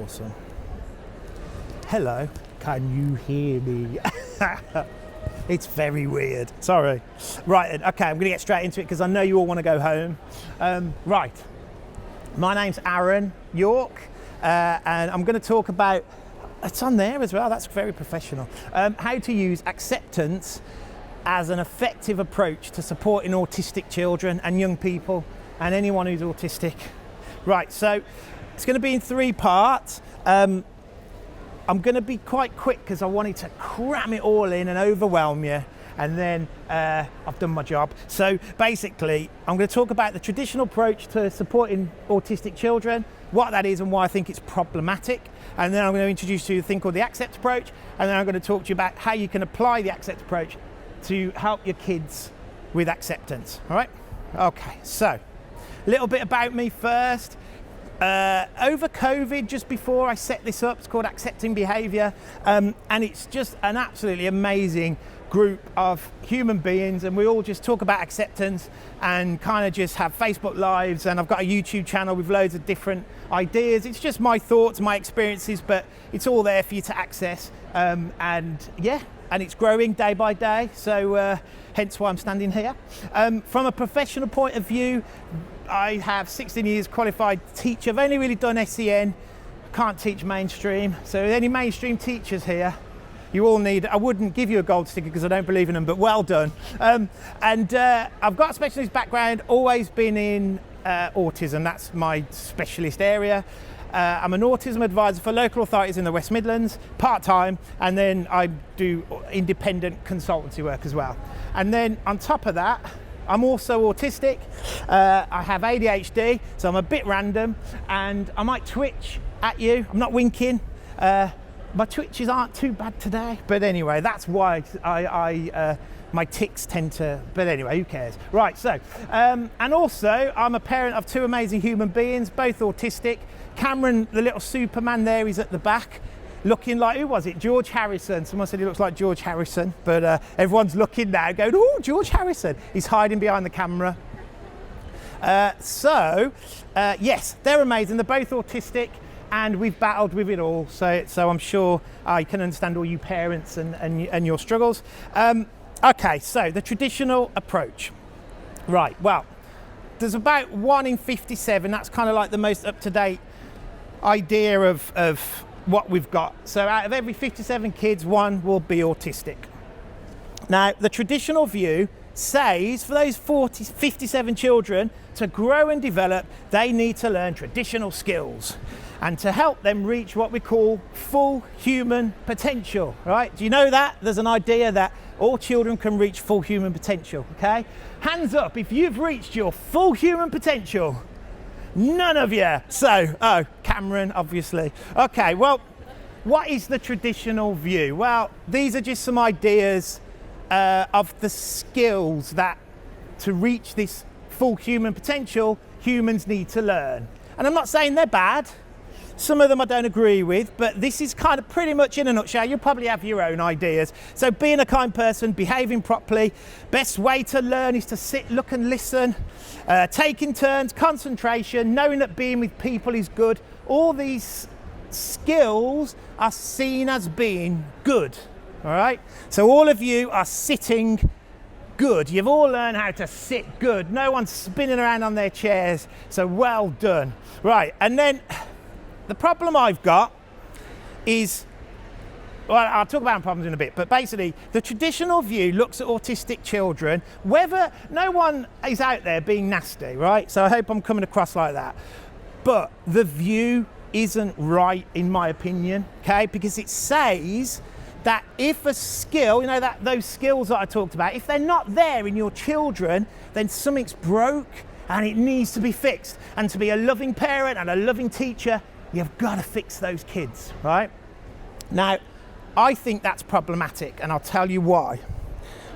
Awesome. Hello, can you hear me? It's very weird, sorry. Right, okay, I'm gonna get straight into it because I know you all wanna go home. Right, my name's Aaron Yorke, and I'm gonna talk about, it's on there as well, that's very professional, how to use acceptance as an effective approach to supporting autistic children and young people and anyone who's autistic. Right, so it's going to be in 3 parts. I'm going to be quite quick because I wanted to cram it all in and overwhelm you, and then I've done my job. So basically, I'm going to talk about the traditional approach to supporting autistic children, what that is and why I think it's problematic. And then I'm going to introduce you to a thing called the accept approach, and then I'm going to talk to you about how you can apply the accept approach to help your kids with acceptance. All right? Okay, so a little bit about me first. Over COVID, just before I set this up, it's called Accepting Behaviour, and it's just an absolutely amazing group of human beings, and we all just talk about acceptance and kind of just have Facebook Lives, and I've got a YouTube channel with loads of different ideas. It's just my thoughts, my experiences, but it's all there for you to access, and it's growing day by day, so hence why I'm standing here. From a professional point of view, I have 16 years qualified teacher. I've only really done SEN, can't teach mainstream. So any mainstream teachers here, you all need, I wouldn't give you a gold sticker because I don't believe in them, but well done. I've got a specialist background, always been in autism, that's my specialist area. I'm an autism advisor for local authorities in the West Midlands, part-time, and then I do independent consultancy work as well. And then on top of that, I'm also autistic. I have ADHD, so I'm a bit random, and I might twitch at you. I'm not winking. My twitches aren't too bad today, but anyway, that's why my tics tend to, but anyway, who cares? Right, so, and also I'm a parent of 2 amazing human beings, both autistic. Cameron, the little Superman there, is at the back, looking like, who was it? George Harrison. Someone said he looks like George Harrison, but everyone's looking now going, oh, George Harrison. He's hiding behind the camera. Yes, they're amazing. They're both autistic, and we've battled with it all. So I'm sure I can understand all you parents and your struggles. Okay, so the traditional approach. Right, well, there's about 1 in 57. That's kind of like the most up-to-date idea of what we've got. So out of every 57 kids, 1 will be autistic. Now, the traditional view says for those 57 children to grow and develop, they need to learn traditional skills and to help them reach what we call full human potential, right? Do you know that? There's an idea that all children can reach full human potential, okay? Hands up if you've reached your full human potential. None of you. So, oh, Cameron, obviously. Okay, well, what is the traditional view? Well, these are just some ideas of the skills that to reach this full human potential, humans need to learn. And I'm not saying they're bad. Some of them I don't agree with, but this is kind of pretty much in a nutshell. You'll probably have your own ideas. So being a kind person, behaving properly, best way to learn is to sit, look and listen, taking turns, concentration, knowing that being with people is good. All these skills are seen as being good, all right? So all of you are sitting good. You've all learned how to sit good. No one's spinning around on their chairs, so well done. Right, and then the problem I've got is, well, I'll talk about problems in a bit, but basically the traditional view looks at autistic children, whether, no one is out there being nasty, right? So I hope I'm coming across like that. But the view isn't right in my opinion, okay? Because it says that if a skill, you know, that those skills that I talked about, if they're not there in your children, then something's broke and it needs to be fixed. And to be a loving parent and a loving teacher, you've got to fix those kids, right? Now, I think that's problematic, and I'll tell you why.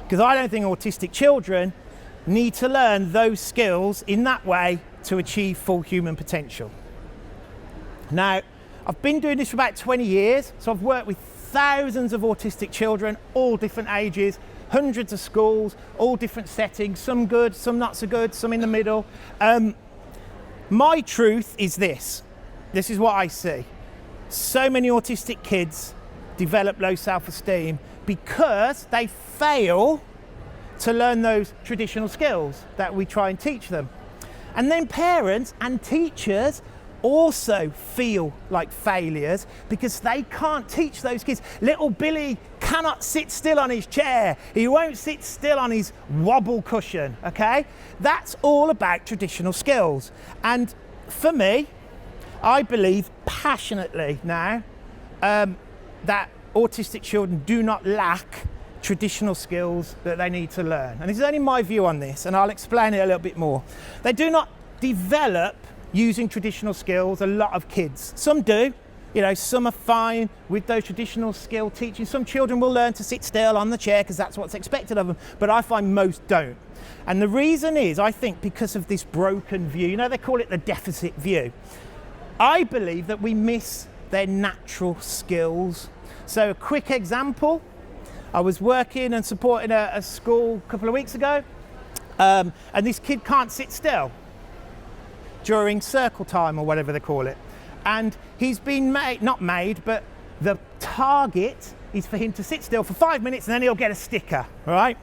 Because I don't think autistic children need to learn those skills in that way to achieve full human potential. Now, I've been doing this for about 20 years, so I've worked with thousands of autistic children, all different ages, hundreds of schools, all different settings, some good, some not so good, some in the middle. My truth is this is what I see. so many autistic kids develop low self-esteem because they fail to learn those traditional skills that we try and teach them. And then parents and teachers also feel like failures because they can't teach those kids. Little Billy cannot sit still on his chair. He won't sit still on his wobble cushion, okay? That's all about traditional skills. And for me, I believe passionately now that autistic children do not lack traditional skills that they need to learn. And this is only my view on this, and I'll explain it a little bit more. They do not develop using traditional skills, a lot of kids. Some do, some are fine with those traditional skill teaching. Some children will learn to sit still on the chair because that's what's expected of them, but I find most don't. And the reason is, I think, because of this broken view, they call it the deficit view. I believe that we miss their natural skills. So a quick example, I was working and supporting a school a couple of weeks ago, and this kid can't sit still during circle time or whatever they call it. And he's been but the target is for him to sit still for 5 minutes and then he'll get a sticker, right?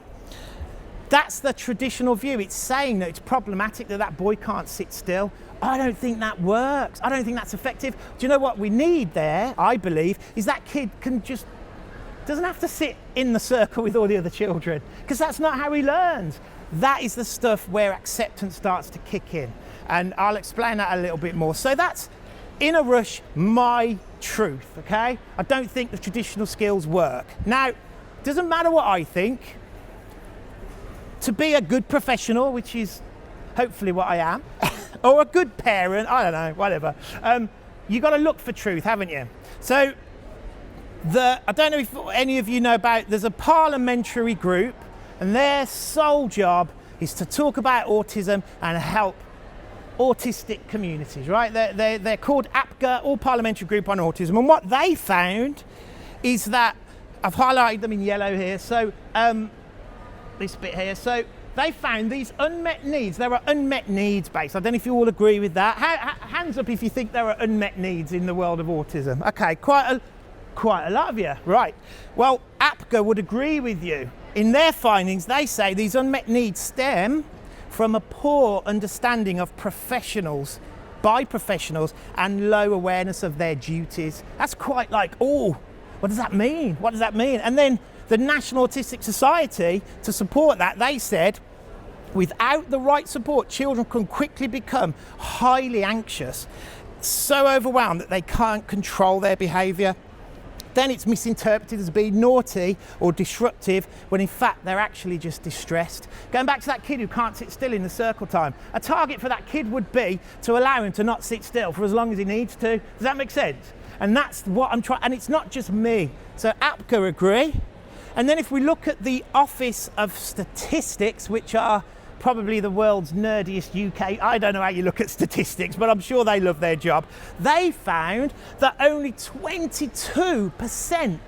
That's the traditional view. It's saying that it's problematic that boy can't sit still. I don't think that works. I don't think that's effective. Do you know what we need there, I believe, is that kid doesn't have to sit in the circle with all the other children, because that's not how he learns. That is the stuff where acceptance starts to kick in. And I'll explain that a little bit more. So that's, in a rush, my truth, okay? I don't think the traditional skills work. Now, it doesn't matter what I think. To be a good professional, which is hopefully what I am, or a good parent, I don't know, whatever, you've got to look for truth, haven't you? So, I don't know if any of you know about, there's a parliamentary group, and their sole job is to talk about autism and help autistic communities, right? They're called APGA, All Parliamentary Group on Autism, and what they found is that, I've highlighted them in yellow here, so this bit here, so they found these unmet needs. There are unmet needs based. I don't know if you all agree with that. Hands up if you think there are unmet needs in the world of autism. Okay, quite a lot of you, right. Well, APGA would agree with you. In their findings, they say these unmet needs stem from a poor understanding of professionals, by professionals, and low awareness of their duties. That's quite like, oh, what does that mean? What does that mean? And then the National Autistic Society, to support that, they said, without the right support, children can quickly become highly anxious, so overwhelmed that they can't control their behaviour. Then it's misinterpreted as being naughty or disruptive, when in fact they're actually just distressed. Going back to that kid who can't sit still in the circle time, a target for that kid would be to allow him to not sit still for as long as he needs to. Does that make sense? And that's what I'm trying, and it's not just me. So APGA agree. And then if we look at the Office of Statistics, which are probably the world's nerdiest UK, I don't know how you look at statistics, but I'm sure they love their job. They found that only 22%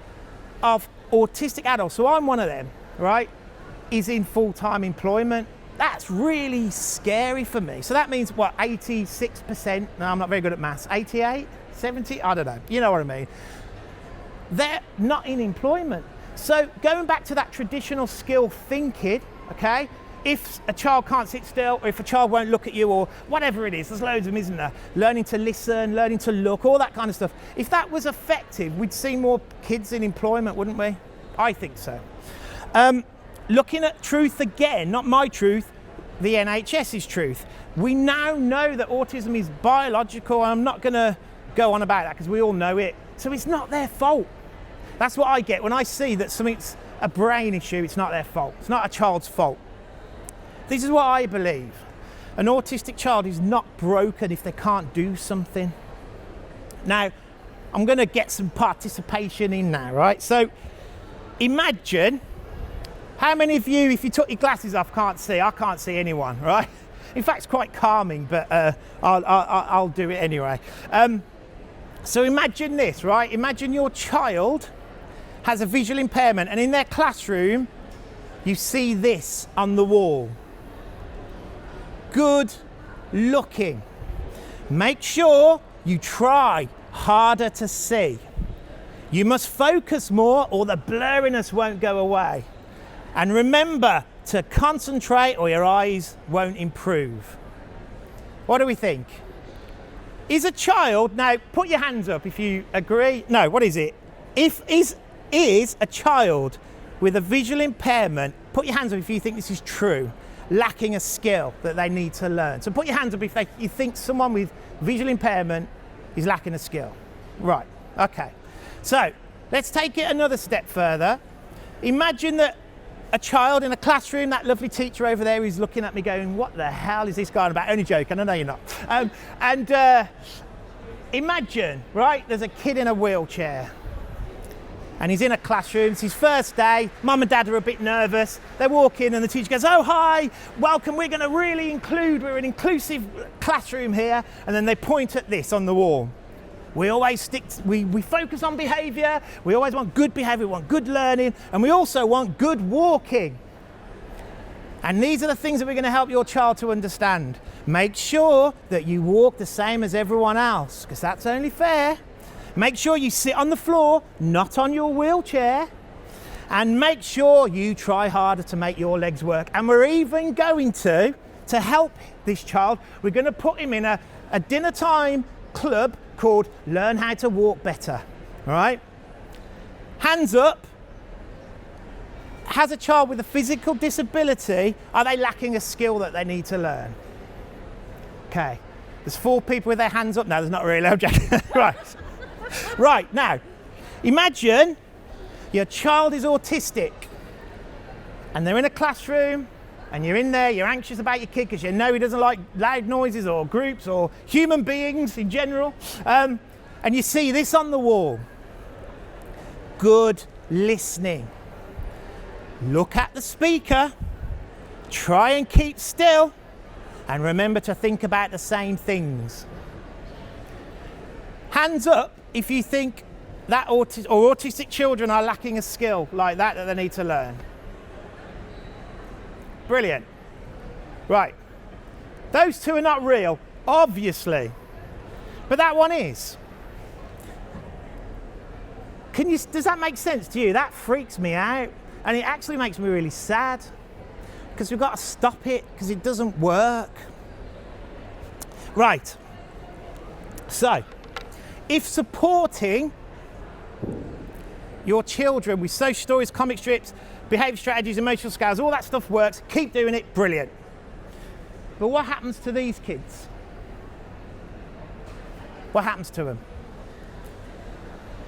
of autistic adults, so I'm one of them, right, is in full-time employment. That's really scary for me. So that means what, 86%? No, I'm not very good at maths. 88, 70, I don't know. You know what I mean. They're not in employment. So going back to that traditional skill thinking, okay, if a child can't sit still, or if a child won't look at you, or whatever it is, there's loads of them, isn't there? Learning to listen, learning to look, all that kind of stuff. If that was effective, we'd see more kids in employment, wouldn't we? I think so. Looking at truth again, not my truth, the NHS's truth. We now know that autism is biological. I'm not going to go on about that because we all know it. So it's not their fault. That's what I get when I see that something's a brain issue. It's not their fault. It's not a child's fault. This is what I believe. An autistic child is not broken if they can't do something. Now, I'm going to get some participation in now, right? So imagine, how many of you, if you took your glasses off, can't see? I can't see anyone, right? In fact, it's quite calming, but I'll do it anyway. So imagine this, right? Imagine your child has a visual impairment, and in their classroom, you see this on the wall. Good looking. Make sure you try harder to see. You must focus more or the blurriness won't go away. And remember to concentrate or your eyes won't improve. What do we think? Is a child, now put your hands up if you agree. No, what is it? Is a child with a visual impairment, put your hands up if you think this is true, lacking a skill that they need to learn. So put your hands up if you think someone with visual impairment is lacking a skill. Right, okay. So let's take it another step further. Imagine that a child in a classroom, that lovely teacher over there is looking at me going, what the hell is this guy on about? Only joking, I know you're not. Imagine, right, there's a kid in a wheelchair and he's in a classroom, it's his first day, mum and dad are a bit nervous, they walk in and the teacher goes, oh hi, welcome, we're going to really include, we're an inclusive classroom here, and then they point at this on the wall. We always we focus on behaviour, we always want good behaviour, we want good learning, and we also want good walking. And these are the things that we're going to help your child to understand. Make sure that you walk the same as everyone else, because that's only fair. Make sure you sit on the floor, not on your wheelchair, and make sure you try harder to make your legs work. And we're even going to help this child, we're going to put him in a dinner time club called Learn How to Walk Better, all right? Hands up. Has a child with a physical disability, are they lacking a skill that they need to learn? Okay, there's 4 people with their hands up. No, there's not really, I'm joking. Right, now, imagine your child is autistic and they're in a classroom and you're in there, you're anxious about your kid because you know he doesn't like loud noises or groups or human beings in general, and you see this on the wall. Good listening. Look at the speaker, try and keep still, and remember to think about the same things. Hands up if you think that autistic children are lacking a skill like that they need to learn. Brilliant. Right. Those 2 are not real, obviously, but that one is. Does that make sense to you? That freaks me out, and it actually makes me really sad because we've got to stop it because it doesn't work. Right. So, if supporting your children with social stories, comic strips, behaviour strategies, emotional scales, all that stuff works, keep doing it, brilliant. But what happens to these kids? What happens to them?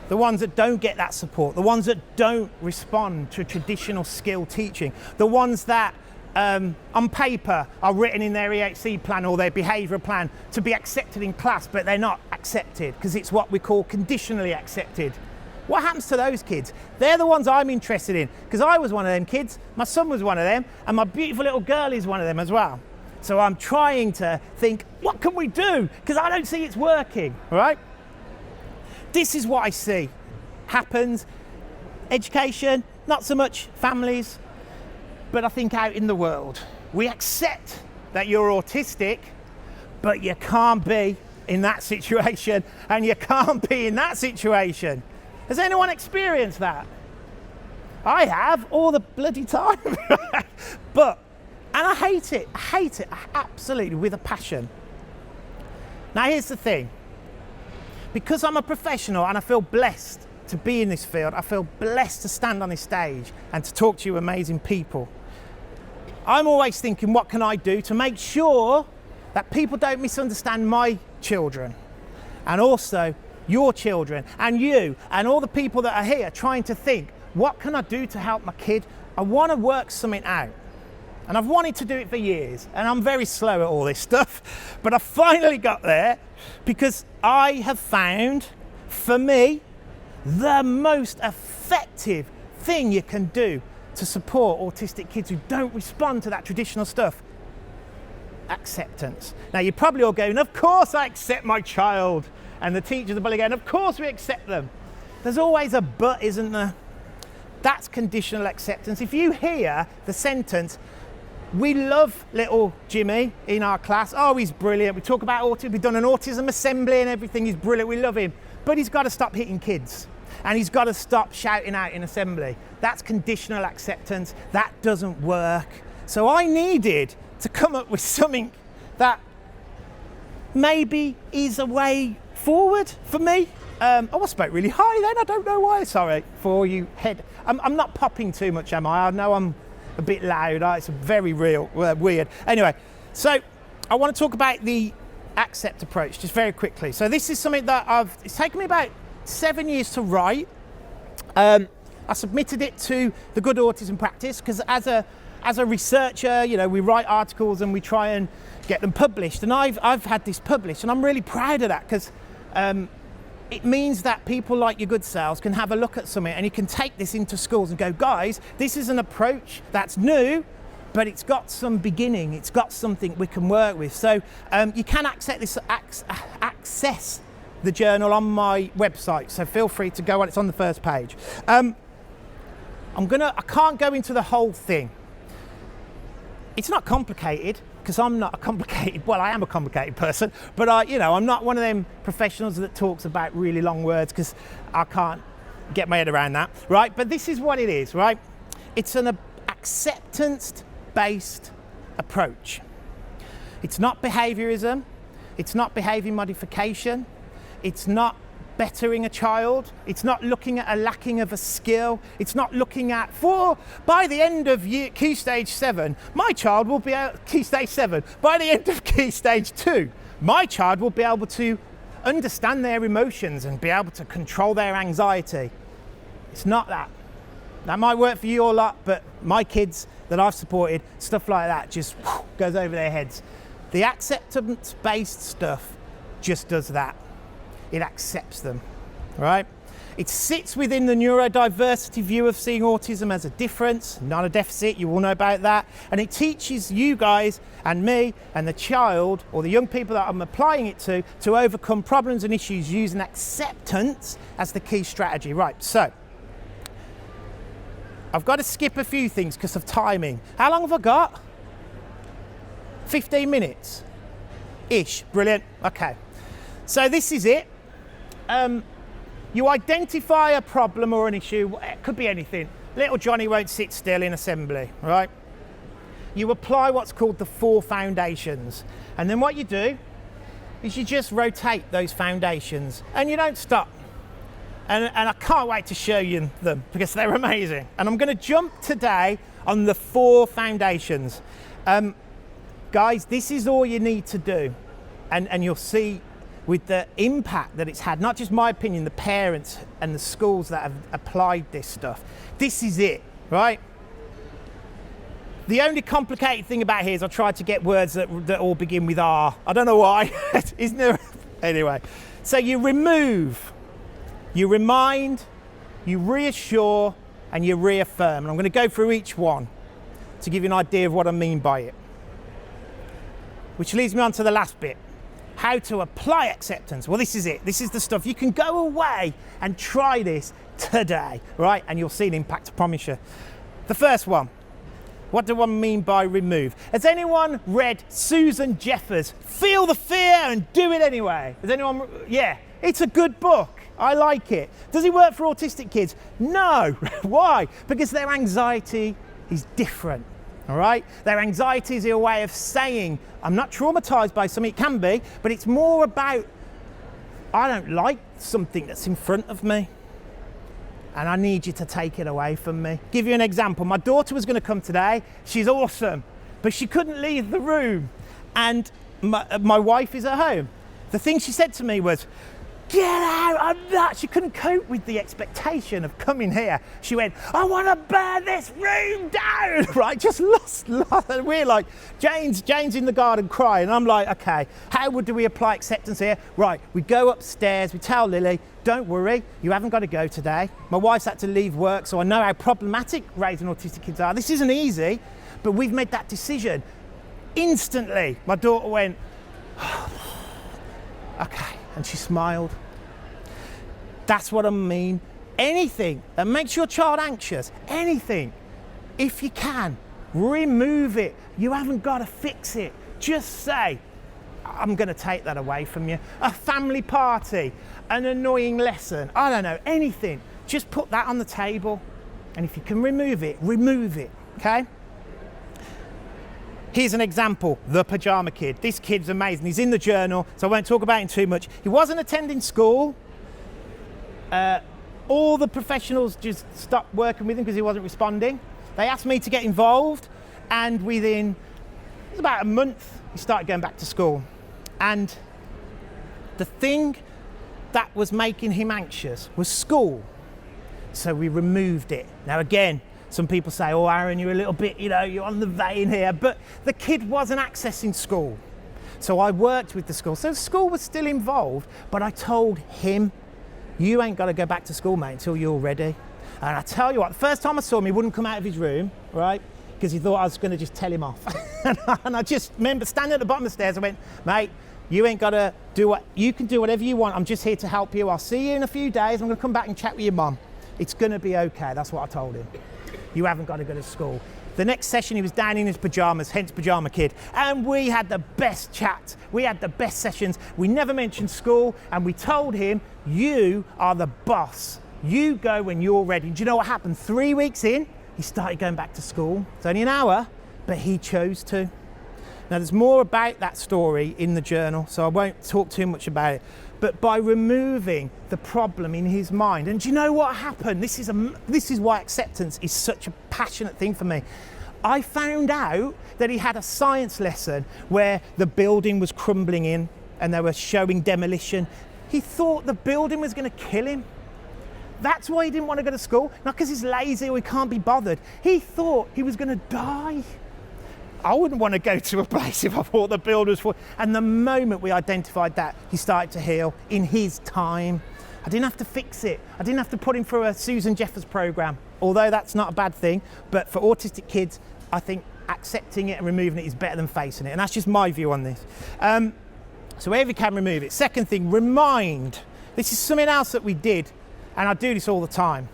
The ones that don't get that support, the ones that don't respond to traditional skill teaching, the ones that on paper are written in their EHC plan or their behavioural plan to be accepted in class, but they're not accepted because it's what we call conditionally accepted. What happens to those kids? They're the ones I'm interested in because I was one of them kids, my son was one of them, and my beautiful little girl is one of them as well. So I'm trying to think, what can we do? Because I don't see it's working, right? This is what I see happens. Education, not so much families, but I think out in the world. We accept that you're autistic, but you can't be in that situation, and you can't be in that situation. Has anyone experienced that? I have all the bloody time. And I hate it, absolutely, with a passion. Now here's the thing. Because I'm a professional and I feel blessed to be in this field, I feel blessed to stand on this stage and to talk to you amazing people. I'm always thinking, what can I do to make sure that people don't misunderstand my children, and also your children, and you, and all the people that are here trying to think, what can I do to help my kid? I want to work something out. And I've wanted to do it for years, and I'm very slow at all this stuff, but I finally got there because I have found, for me, the most effective thing you can do to support autistic kids who don't respond to that traditional stuff: acceptance. Now you're probably all going, of course I accept my child, and the teachers are probably going, of course we accept them. There's always a but, isn't there? That's conditional acceptance. If you hear the sentence, we love little Jimmy in our class, oh he's brilliant, we talk about autism, we've done an autism assembly and everything, he's brilliant, we love him, but he's got to stop hitting kids. And he's got to stop shouting out in assembly. That's conditional acceptance. That doesn't work. So I needed to come up with something that maybe is a way forward for me. I spoke really high then, I don't know why. Sorry for you head. I'm not popping too much, am I? I know I'm a bit loud. It's very real, weird. Anyway, so I want to talk about the accept approach just very quickly. So this is something that it's taken me about 7 years to write. I submitted it to the Good Autism Practice because as a researcher, we write articles and we try and get them published. And I've had this published, and I'm really proud of that because it means that people like your good selves can have a look at something, and you can take this into schools and go, guys, this is an approach that's new, but it's got some beginning. It's got something we can work with. So you can access the journal on my website, so feel free to go on. It's on the first page. I can't go into the whole thing. It's not complicated because I'm not a complicated. Well, I am a complicated person, but I'm not one of them professionals that talks about really long words because I can't get my head around that, right? But this is what it is, right? It's an acceptance-based approach. It's not behaviorism. It's not behavior modification. It's not bettering a child. It's not looking at a lacking of a skill. It's not looking at, by the end of Key Stage 7, my child will be Key Stage 7. By the end of Key Stage 2, my child will be able to understand their emotions and be able to control their anxiety. It's not that. That might work for you or lot, but my kids that I've supported, stuff like that just goes over their heads. The acceptance-based stuff just does that. It accepts them, right? It sits within the neurodiversity view of seeing autism as a difference, not a deficit. You all know about that. And it teaches you guys and me and the child or the young people that I'm applying it to overcome problems and issues using acceptance as the key strategy. Right, so I've got to skip a few things because of timing. How long have I got? 15 minutes ish. Brilliant. Okay. So this is it. You identify a problem or an issue. It could be anything. Little Johnny won't sit still in assembly, right? You apply what's called the 4 foundations. And then what you do is you just rotate those foundations and you don't stop. And I can't wait to show you them because they're amazing. And I'm going to jump today on the 4 foundations. Guys, this is all you need to do. And you'll see with the impact that it's had, not just my opinion, the parents and the schools that have applied this stuff. This is it, right? The only complicated thing about here is I tried to get words that all begin with R. I don't know why, isn't there? Anyway, so you remove, you remind, you reassure, and you reaffirm. And I'm going to go through each one to give you an idea of what I mean by it. Which leads me on to the last bit. How to apply acceptance. Well, this is it. This is the stuff. You can go away and try this today, right? And you'll see an impact, I promise you. The first one. What do I mean by remove? Has anyone read Susan Jeffers' Feel the Fear and Do It Anyway? Has anyone? Yeah, it's a good book. I like it. Does it work for autistic kids? No. Why? Because their anxiety is different. All right? Their anxiety is a way of saying, I'm not traumatized by something. It can be, but it's more about, I don't like something that's in front of me and I need you to take it away from me. Give you an example. My daughter was going to come today. She's awesome, but she couldn't leave the room and my wife is at home. The thing she said to me was, get out, I'm not. She couldn't cope with the expectation of coming here. She went, I want to burn this room down, right? Just lost. And we're like, Jane's in the garden crying. And I'm like, okay, how do we apply acceptance here? Right, we go upstairs, we tell Lily, don't worry, you haven't got to go today. My wife's had to leave work, so I know how problematic raising autistic kids are. This isn't easy, but we've made that decision. Instantly, my daughter went, okay. And she smiled. That's what I mean. Anything that makes your child anxious, anything, if you can, remove it. You haven't got to fix it. Just say, I'm going to take that away from you. A family party, an annoying lesson, I don't know, anything. Just put that on the table. And if you can remove it, okay? Here's an example, the Pajama Kid. This kid's amazing. He's in the journal, so I won't talk about him too much. He wasn't attending school. All the professionals just stopped working with him because he wasn't responding. They asked me to get involved, and within it was about a month, he started going back to school. And the thing that was making him anxious was school. So we removed it. Now again, some people say, oh Aaron, you're a little bit, you're on the vein here, but the kid wasn't accessing school. So I worked with the school. So school was still involved, but I told him, you ain't got to go back to school, mate, until you're ready. And I tell you what, the first time I saw him, he wouldn't come out of his room, right? Because he thought I was going to just tell him off. And I just remember standing at the bottom of the stairs, I went, mate, you ain't got to you can do whatever you want. I'm just here to help you. I'll see you in a few days. I'm going to come back and chat with your mum. It's going to be okay. That's what I told him. You haven't got to go to school. The next session, he was down in his pajamas, hence Pajama Kid. And we had the best chat. We had the best sessions. We never mentioned school. And we told him, you are the boss. You go when you're ready. Do you know what happened? 3 weeks in, he started going back to school. It's only an hour, but he chose to. Now, there's more about that story in the journal, so I won't talk too much about it. But by removing the problem in his mind, and do you know what happened? This is why acceptance is such a passionate thing for me. I found out that he had a science lesson where the building was crumbling in and they were showing demolition. He thought the building was going to kill him. That's why he didn't want to go to school, not because he's lazy or he can't be bothered. He thought he was going to die. I wouldn't want to go to a place if I thought the build was full. And the moment we identified that, he started to heal in his time. I didn't have to fix it. I didn't have to put him through a Susan Jeffers program, although that's not a bad thing. But for autistic kids, I think accepting it and removing it is better than facing it. And that's just my view on this. So wherever you can, remove it. Second thing, remind. This is something else that we did, and I do this all the time.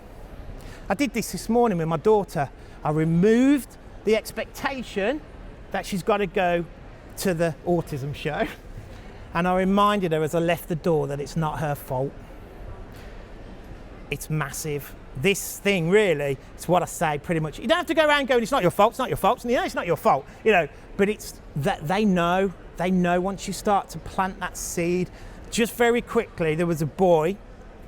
I did this morning with my daughter. I removed the expectation that she's got to go to the Autism Show. And I reminded her as I left the door that it's not her fault. It's massive. This thing really, it's what I say pretty much. You don't have to go around going, it's not your fault, it's not your fault. And, it's not your fault, but it's that they know once you start to plant that seed. Just very quickly, there was a boy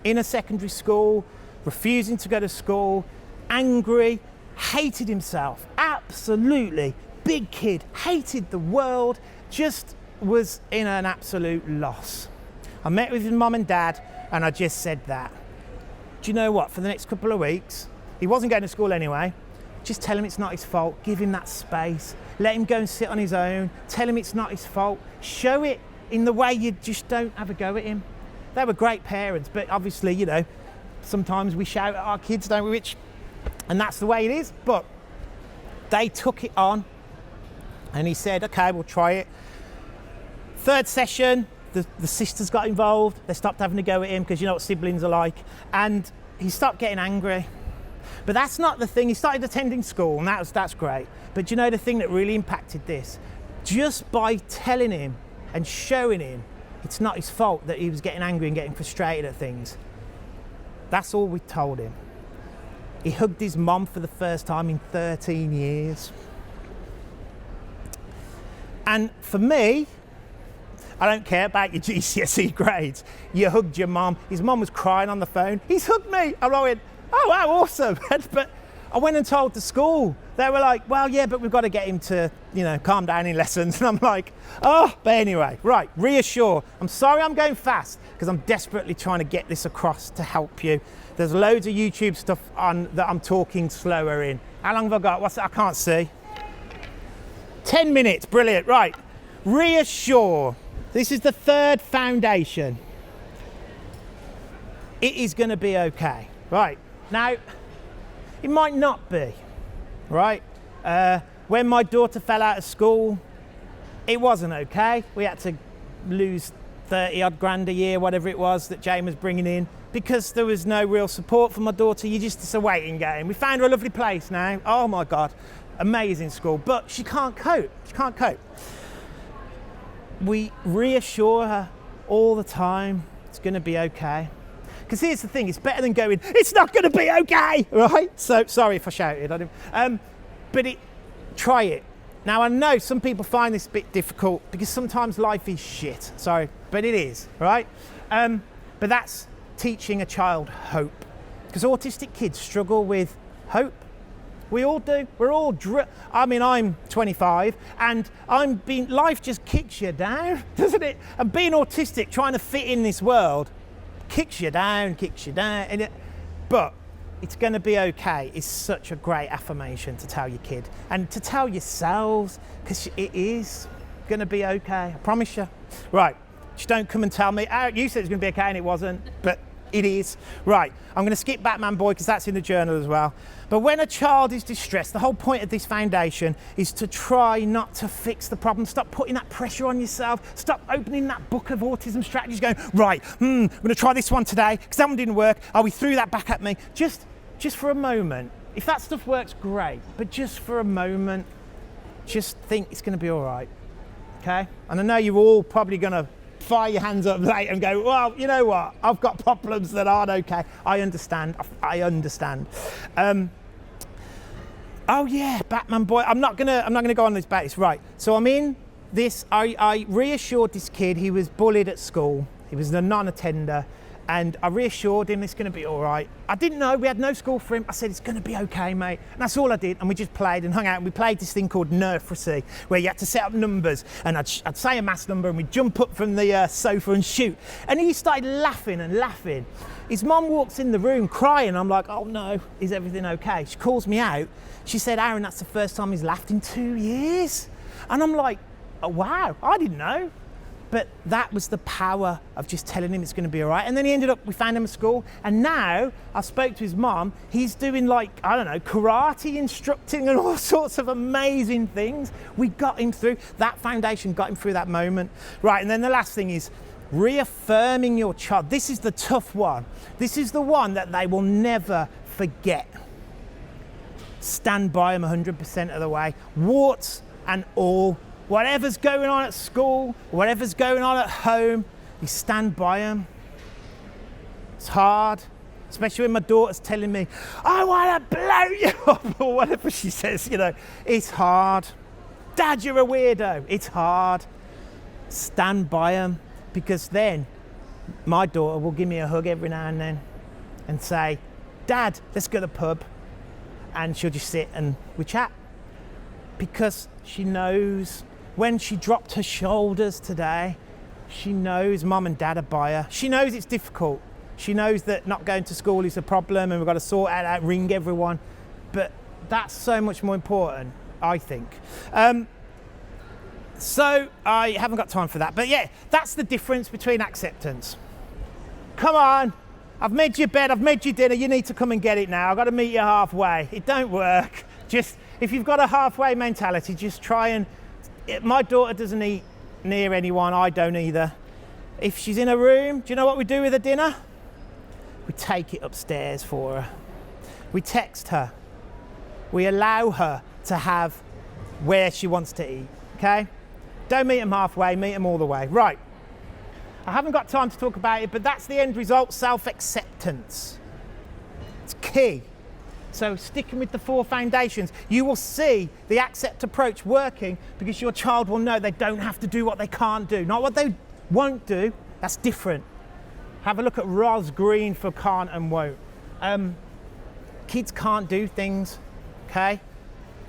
in a secondary school, refusing to go to school, angry, hated himself, absolutely. Big kid, hated the world, just was in an absolute loss. I met with his mum and dad and I just said that. Do you know what? For the next couple of weeks, he wasn't going to school anyway. Just tell him it's not his fault. Give him that space. Let him go and sit on his own. Tell him it's not his fault. Show it in the way you just don't have a go at him. They were great parents, but obviously, sometimes we shout at our kids, don't we? And that's the way it is. But they took it on. And he said, okay, we'll try it. Third session, the sisters got involved. They stopped having to go at him because you know what siblings are like. And he stopped getting angry. But that's not the thing. He started attending school and that's great. But you know the thing that really impacted this? Just by telling him and showing him it's not his fault that he was getting angry and getting frustrated at things. That's all we told him. He hugged his mum for the first time in 13 years. And for me, I don't care about your GCSE grades. You hugged your mum. His mum was crying on the phone. He's hugged me. And I went, oh, wow, awesome. But I went and told the school. They were like, well, yeah, but we've got to get him to, calm down in lessons. And I'm like, oh, but anyway, right, reassure. I'm sorry I'm going fast because I'm desperately trying to get this across to help you. There's loads of YouTube stuff on that I'm talking slower in. How long have I got? What's that? I can't see. 10 minutes, brilliant, right. Reassure. This is the third foundation. It is going to be okay, right. Now, it might not be, right. When my daughter fell out of school, it wasn't okay. We had to lose 30 odd grand a year, whatever it was that Jane was bringing in, because there was no real support for my daughter. It's a waiting game. We found her a lovely place now. Oh my God. Amazing school, but she can't cope. we reassure her all the time, it's going to be okay. Because here's the thing, it's better than going, it's not going to be okay, right? So, sorry if I shouted. Try it. Now, I know some people find this a bit difficult because sometimes life is shit. Sorry, but it is, right? But that's teaching a child hope. Because autistic kids struggle with hope. We all do. We're all I'm 25 and life just kicks you down, doesn't it? And being autistic, trying to fit in this world, kicks you down. But it's going to be okay. It's such a great affirmation to tell your kid and to tell yourselves, because it is going to be okay. I promise you. Right. Just don't come and tell me, oh, you said it was going to be okay and it wasn't, but it is. Right. I'm going to skip Batman Boy because that's in the journal as well. But when a child is distressed, the whole point of this foundation is to try not to fix the problem. Stop putting that pressure on yourself. Stop opening that book of autism strategies going, right, I'm going to try this one today because that one didn't work. Oh, he threw that back at me. Just for a moment. If that stuff works, great. But just for a moment, just think it's going to be all right. Okay? And I know you're all probably going to fire your hands up later and go, well, you know what? I've got problems that aren't okay. I understand. Oh yeah, Batman Boy. I'm not gonna go on this basis. Right. So I'm in this. I reassured this kid. He was bullied at school. He was a non-attender, and I reassured him it's going to be all right. I didn't know, we had no school for him. I said, it's going to be okay, mate. And that's all I did. And we just played and hung out. And we played this thing called Nerfracy, where you had to set up numbers. And I'd say a maths number and we'd jump up from the sofa and shoot. And he started laughing and laughing. His mum walks in the room crying. I'm like, oh no, is everything okay? She calls me out. She said, Aaron, that's the first time he's laughed in 2 years. And I'm like, oh wow, I didn't know. But that was the power of just telling him it's going to be all right. And then we found him at school. And now I spoke to his mom. He's doing karate instructing and all sorts of amazing things. We got him through. That foundation got him through that moment. Right, and then the last thing is reaffirming your child. This is the tough one. This is the one that they will never forget. Stand by them 100% of the way. Warts and all. Whatever's going on at school, whatever's going on at home, you stand by them. It's hard, especially when my daughter's telling me, I want to blow you up, or whatever she says, it's hard. Dad, you're a weirdo. It's hard. Stand by them, because then my daughter will give me a hug every now and then and say, Dad, let's go to the pub. And she'll just sit and we chat, because she knows. When she dropped her shoulders today, she knows Mum and Dad are by her. She knows it's difficult. She knows that not going to school is a problem and we've got to sort it out, ring everyone. But that's so much more important, I think. So I haven't got time for that. But yeah, that's the difference between acceptance. Come on, I've made your bed, I've made your dinner, you need to come and get it now. I've got to meet you halfway. It don't work. Just, if you've got a halfway mentality, just try and... My daughter doesn't eat near anyone, I don't either. If she's in a room, do you know what we do with her dinner? We take it upstairs for her. We text her. We allow her to have where she wants to eat, okay? Don't meet them halfway, meet them all the way. Right, I haven't got time to talk about it, but that's the end result, self-acceptance. It's key. So sticking with the 4 foundations, you will see the accept approach working, because your child will know they don't have to do what they can't do. Not what they won't do, that's different. Have a look at Ros Green for can't and won't. Kids can't do things, okay?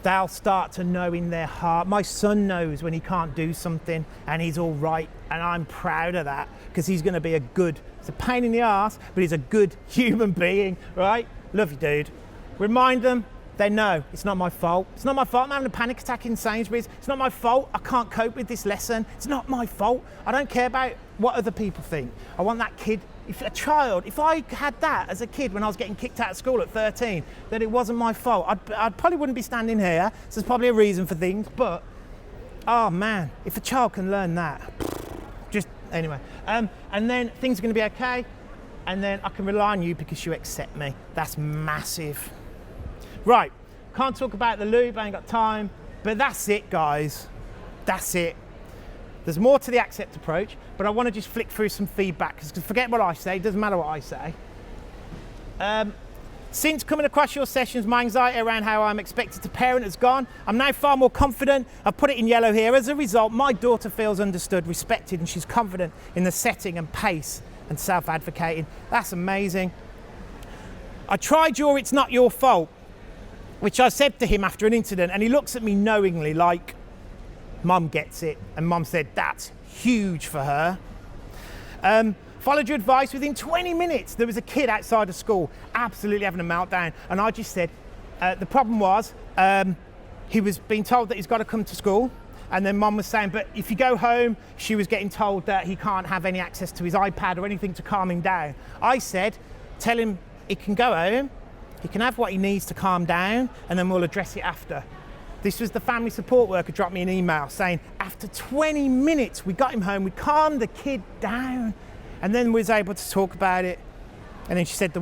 They'll start to know in their heart. My son knows when he can't do something and he's all right, and I'm proud of that, because he's going to be it's a pain in the arse, but he's a good human being, right? Love you, dude. Remind them, they know, it's not my fault. It's not my fault I'm having a panic attack in Sainsbury's. It's not my fault I can't cope with this lesson. It's not my fault. I don't care about what other people think. I want that kid, if I had that as a kid when I was getting kicked out of school at 13, that it wasn't my fault, I probably wouldn't be standing here. So there's probably a reason for things, but, oh man, if a child can learn that, just, anyway. And then things are gonna be okay, and then I can rely on you because you accept me. That's massive. Right, can't talk about the loop, I ain't got time, but that's it, guys. That's it. There's more to the accept approach, but I want to just flick through some feedback, because forget what I say, it doesn't matter what I say. Since coming across your sessions, my anxiety around how I'm expected to parent has gone. I'm now far more confident. I've put it in yellow here. As a result, my daughter feels understood, respected, and she's confident in the setting and pace and self-advocating. That's amazing. I tried your "it's not your fault," which I said to him after an incident, and he looks at me knowingly like, Mum gets it. And Mum said, that's huge for her. Followed your advice. Within 20 minutes, there was a kid outside of school absolutely having a meltdown. And I just said, the problem was, he was being told that he's got to come to school. And then Mum was saying, but if you go home, she was getting told that he can't have any access to his iPad or anything to calm him down. I said, tell him he can go home, he can have what he needs to calm down, and then we'll address it after. This was the family support worker dropped me an email saying, after 20 minutes, we got him home, we calmed the kid down, and then we was able to talk about it. And then she said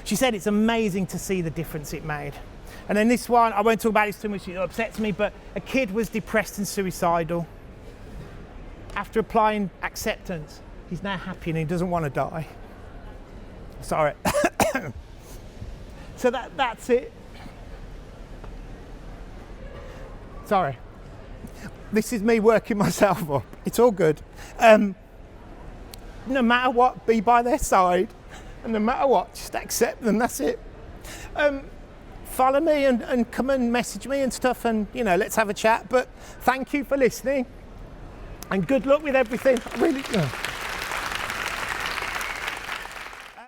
she said it's amazing to see the difference it made. And then this one, I won't talk about this too much, it upsets me, but a kid was depressed and suicidal. After applying acceptance, he's now happy and he doesn't want to die. Sorry. So that's it. Sorry. This is me working myself up. It's all good. No matter what, be by their side. And no matter what, just accept them, that's it. Follow me and come and message me and stuff, and let's have a chat. But thank you for listening and good luck with everything. I really